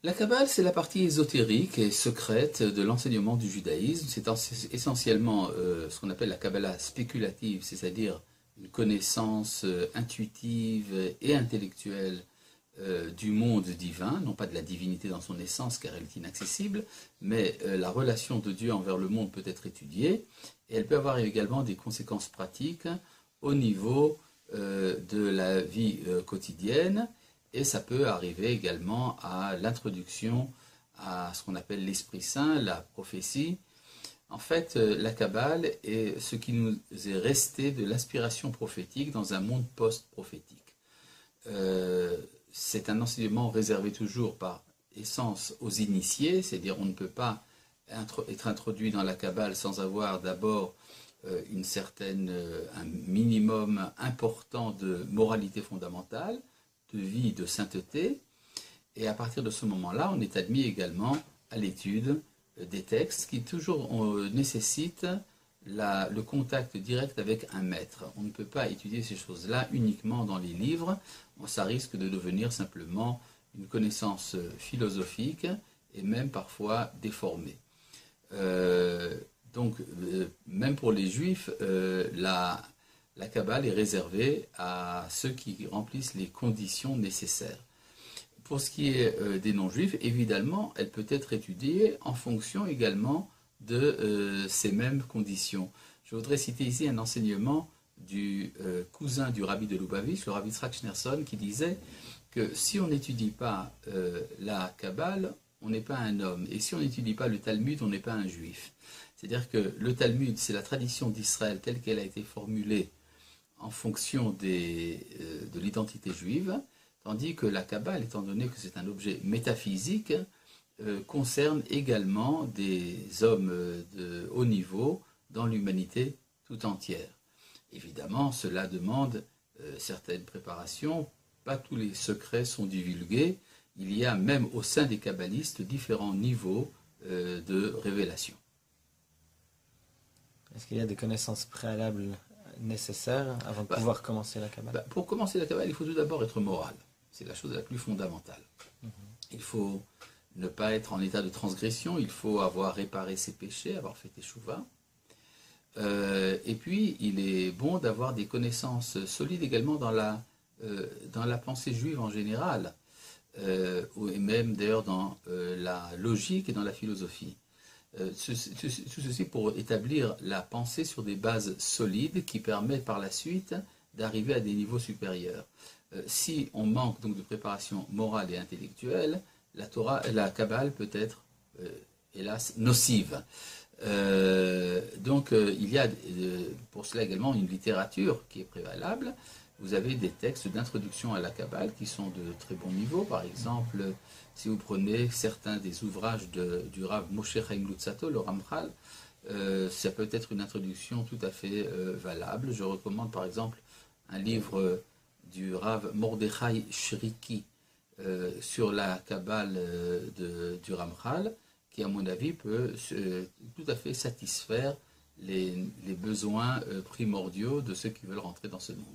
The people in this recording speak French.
La Kabbale, c'est la partie ésotérique et secrète de l'enseignement du judaïsme. C'est essentiellement ce qu'on appelle la Kabbalah spéculative, c'est-à-dire une connaissance intuitive et intellectuelle du monde divin, non pas de la divinité dans son essence car elle est inaccessible, mais la relation de Dieu envers le monde peut être étudiée et elle peut avoir également des conséquences pratiques au niveau de la vie quotidienne. Et ça peut arriver également à l'introduction à ce qu'on appelle l'Esprit Saint, la prophétie. En fait, la Kabbale est ce qui nous est resté de l'aspiration prophétique dans un monde post-prophétique. C'est un enseignement réservé toujours par essence aux initiés, c'est-à-dire on ne peut pas être introduit dans la Kabbale sans avoir d'abord un minimum important de moralité fondamentale, de vie, de sainteté, et à partir de ce moment-là, on est admis également à l'étude des textes qui toujours nécessitent le contact direct avec un maître. On ne peut pas étudier ces choses-là uniquement dans les livres, ça risque de devenir simplement une connaissance philosophique et même parfois déformée. Donc, même pour les juifs, la Kabbale est réservée à ceux qui remplissent les conditions nécessaires. Pour ce qui est des non-juifs, évidemment, elle peut être étudiée en fonction également de ces mêmes conditions. Je voudrais citer ici un enseignement du cousin du rabbi de Lubavitch, le rabbi Yitzhak Schneerson, qui disait que si on n'étudie pas la Kabbale, on n'est pas un homme. Et si on n'étudie pas le Talmud, on n'est pas un juif. C'est-à-dire que le Talmud, c'est la tradition d'Israël telle qu'elle a été formulée en fonction de l'identité juive, tandis que la Kabbale, étant donné que c'est un objet métaphysique, concerne également des hommes de haut niveau dans l'humanité tout entière. Évidemment, cela demande certaines préparations, pas tous les secrets sont divulgués, il y a même au sein des kabbalistes différents niveaux de révélation. Est-ce qu'il y a des connaissances préalables nécessaires avant de pouvoir commencer la Kabbale? Pour commencer la Kabbale, il faut tout d'abord être moral. C'est la chose la plus fondamentale. Il faut ne pas être en état de transgression, il faut avoir réparé ses péchés, avoir fait teshuva. Et puis, il est bon d'avoir des connaissances solides également dans la pensée juive en général, et même d'ailleurs dans la logique et dans la philosophie. Tout ceci pour établir la pensée sur des bases solides qui permettent par la suite d'arriver à des niveaux supérieurs. Si on manque donc de préparation morale et intellectuelle, la Kabbale peut être, hélas, nocive. Donc il y a pour cela également une littérature qui est prévalable. Vous avez des textes d'introduction à la Kabbale qui sont de très bon niveau. Par exemple, si vous prenez certains des ouvrages du Rav Moshe Chaim Luzzatto, le Ramchal, ça peut être une introduction tout à fait valable. Je recommande par exemple un livre du Rav Mordechai Shriki sur la Kabbale du Ramchal, qui à mon avis peut tout à fait satisfaire les besoins primordiaux de ceux qui veulent rentrer dans ce monde.